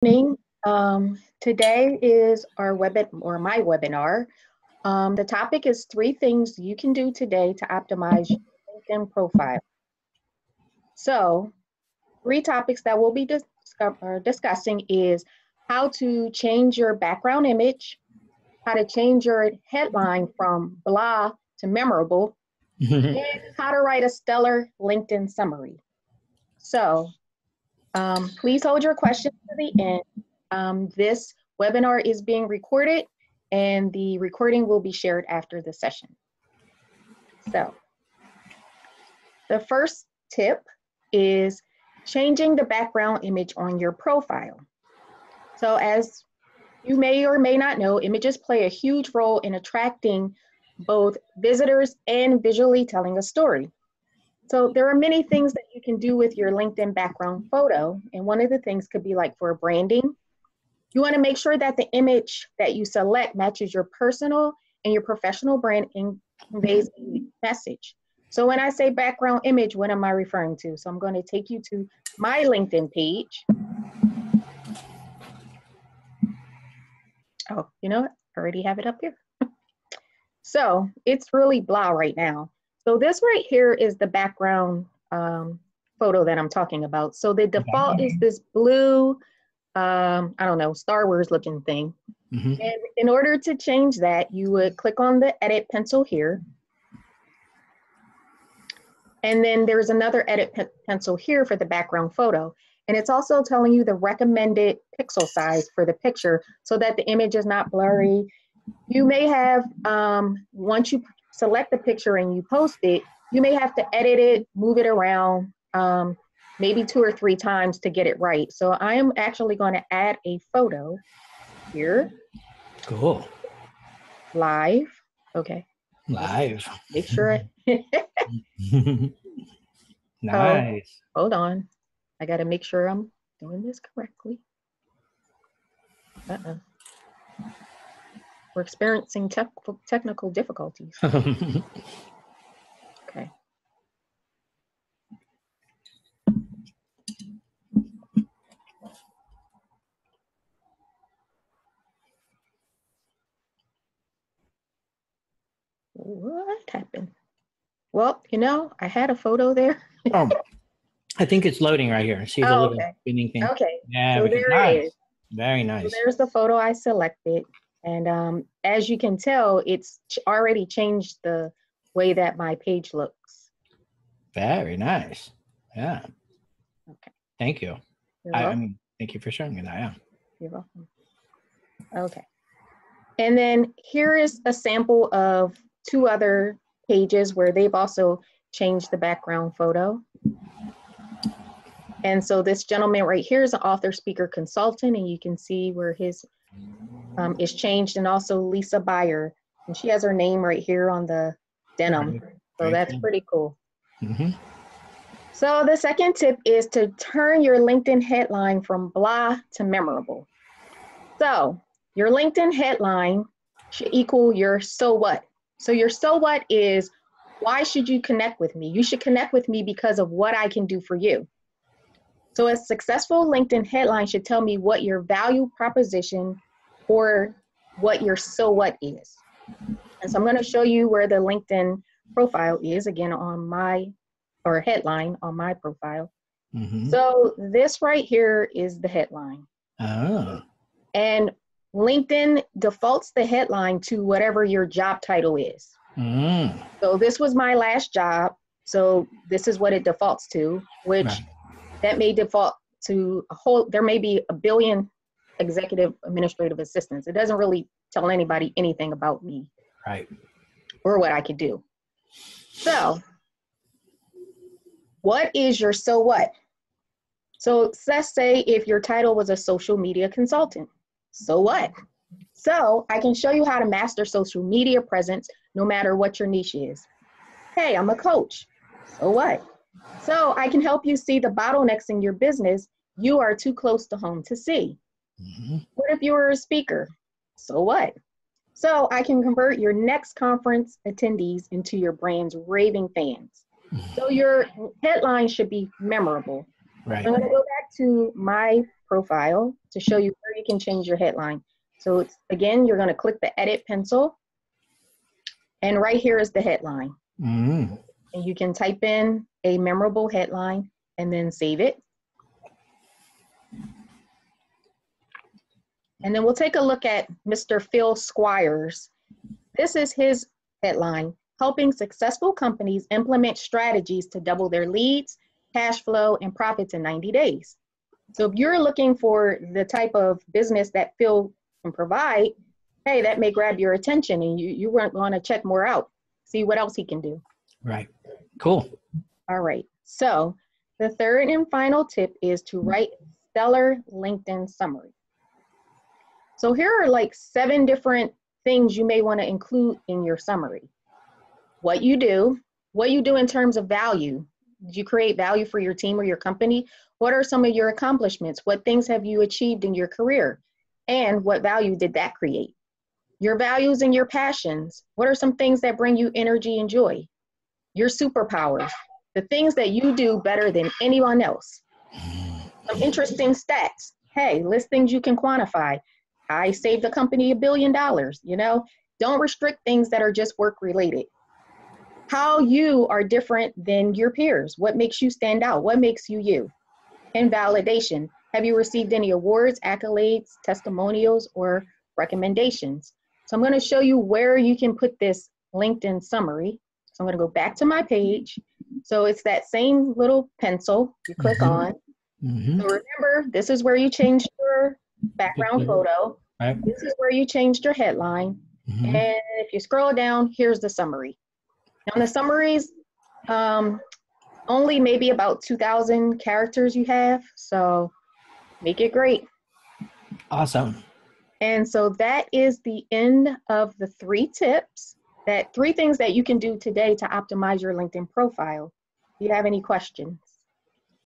Evening. Today is our my webinar. The topic is 3 things you can do today to optimize your LinkedIn profile. So 3 topics that we'll be discussing is how to change your background image, how to change your headline from blah to memorable, and how to write a stellar LinkedIn summary. So please hold your questions to the end. This webinar is being recorded and the recording will be shared after the session. So the first tip is changing the background image on your profile. So as you may or may not know, images play a huge role in attracting both visitors and visually telling a story. So there are many things that you can do with your LinkedIn background photo. And one of the things could be like for branding. You want to make sure that the image that you select matches your personal and your professional brand and conveys a message. So when I say background image, what am I referring to? So I'm going to take you to my LinkedIn page. Oh, you know what? I already have it up here. So it's really blah right now. So this right here is the background photo that I'm talking about. So the default is this blue, I don't know, Star Wars looking thing. And in order to change that, you would click on the edit pencil here. And then there's another edit pencil here for the background photo. And it's also telling you the recommended pixel size for the picture so that the image is not blurry. You may have, once you select the picture and you post it, you may have to edit it, move it around, maybe 2 or 3 times to get it right. So I am actually going to add a photo here. Cool. Live. Okay. Live. Make sure. Nice. Oh, hold on. I got to make sure I'm doing this correctly. We're experiencing technical difficulties. Okay. What happened? Well, you know, I had a photo there. I think it's loading right here. See the little spinning thing? Okay. Yeah, so there nice. it is. Very nice. So there's the photo I selected. And as you can tell, it's already changed the way that my page looks. Very nice. Yeah. Okay. Thank you. I mean, thank you for showing me that. Yeah. You're welcome. Okay. And then here is a sample of 2 other pages where they've also changed the background photo. And so this gentleman right here is an author, speaker, consultant, and you can see where his is changed, and also Lisa Beyer, and she has her name right here on the denim. So that's pretty cool. So the second tip is to turn your LinkedIn headline from blah to memorable. So your LinkedIn headline should equal your so what. So your so what is, why should you connect with me? You should connect with me because of what I can do for you. So a successful LinkedIn headline should tell me what your value proposition or what your so what is. And so I'm going to show you where the LinkedIn profile is again on my, or headline on my profile. So this right here is the headline. And LinkedIn defaults the headline to whatever your job title is. So this was my last job. So this is what it defaults to, which that may default to a whole, there may be a billion executive administrative assistants. It doesn't really tell anybody anything about me. Or what I could do. So what is your so what? So let's say if your title was a social media consultant. So what? So I can show you how to master social media presence no matter what your niche is. Hey, I'm a coach. So what? So I can help you see the bottlenecks in your business you are too close to home to see. What if you were a speaker? So what? So I can convert your next conference attendees into your brand's raving fans. So your headline should be memorable. I'm going to go back to my profile to show you where you can change your headline. So it's, again, you're going to click the edit pencil, and right here is the headline. Mm. And you can type in a memorable headline and then save it. And then we'll take a look at Mr. Phil Squires. This is his headline: helping successful companies implement strategies to double their leads, cash flow, and profits in 90 days. So if you're looking for the type of business that Phil can provide, hey, that may grab your attention, and you want to check more out, see what else he can do. Right. Cool. All right. So the third and final tip is to write stellar LinkedIn summary. So here are like 7 different things you may want to include in your summary. What you do in terms of value. Did you create value for your team or your company? What are some of your accomplishments? What things have you achieved in your career? And what value did that create? Your values and your passions. What are some things that bring you energy and joy? Your superpowers, the things that you do better than anyone else. Some interesting stats. Hey, list things you can quantify. I saved the company $1 billion, you know? Don't restrict things that are just work related. How you are different than your peers. What makes you stand out? What makes you you? And validation. Have you received any awards, accolades, testimonials, or recommendations? So I'm going to show you where you can put this LinkedIn summary. So I'm going to go back to my page. So it's that same little pencil you click on. So remember, this is where you changed your background photo. Right. This is where you changed your headline. And if you scroll down, here's the summary. Now the summaries, only maybe about 2,000 characters you have. So make it great. Awesome. And so that is the end of the 3 tips, that 3 things that you can do today to optimize your LinkedIn profile. Do you have any questions?